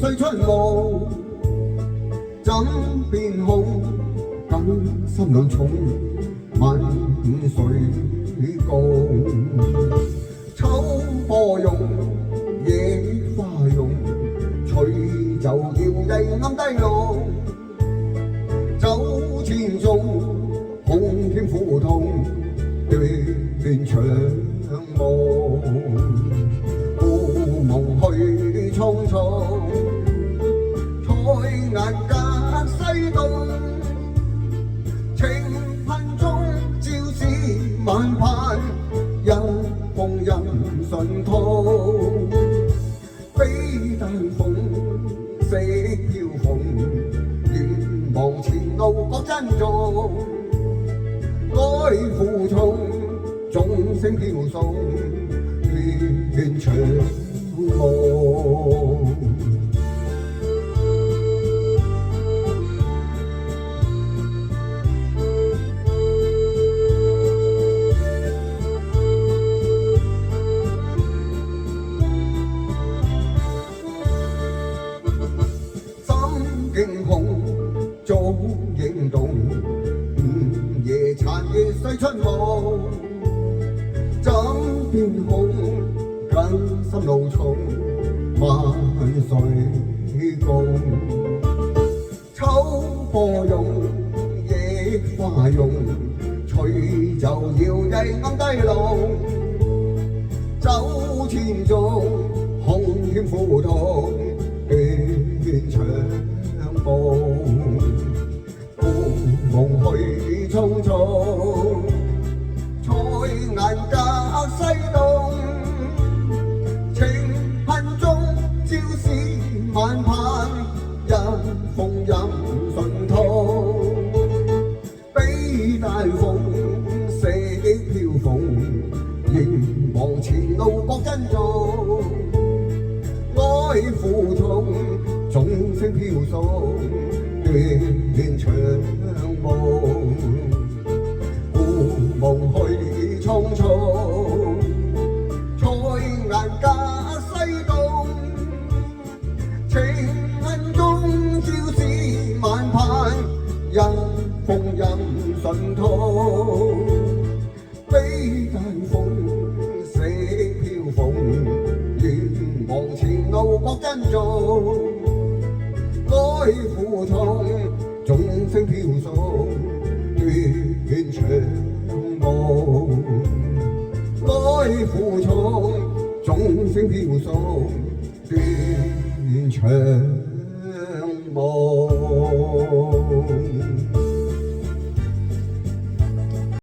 歲出暮，枕邊空，更心裏重，問誰共？秋波湧，野花容，隨就搖曳暗低浪。酒千盅，空添苦痛，斷腸夢。故夢去匆匆，彩顏隔西東。情恨中朝思晚盼，一封印順痛。悲但逢，惜飄逢，願望前路各珍重。愛負重，眾聲飄送，斷腸夢。驚恐早影動，午夜殘夜歲出暮。枕邊空，更心路重，萬歲共。秋波湧，野花容，隨就搖曳暗低浪。酒千盅，空添苦痛，斷腸夢。故夢去匆匆，彩顏隔西東。情恨中朝思晚盼，一封印順痛。悲大風，惜飄逢，願望前路各珍重。愛負重，眾聲飄送，斷腸夢。故夢去匆匆，彩顏隔西東。情恨中朝思晚盼，一封印順痛。悲但逢，惜飄逢，願望前路各珍重。愛負重，眾聲飄送，斷腸夢。愛負重，眾聲飄送，斷腸夢。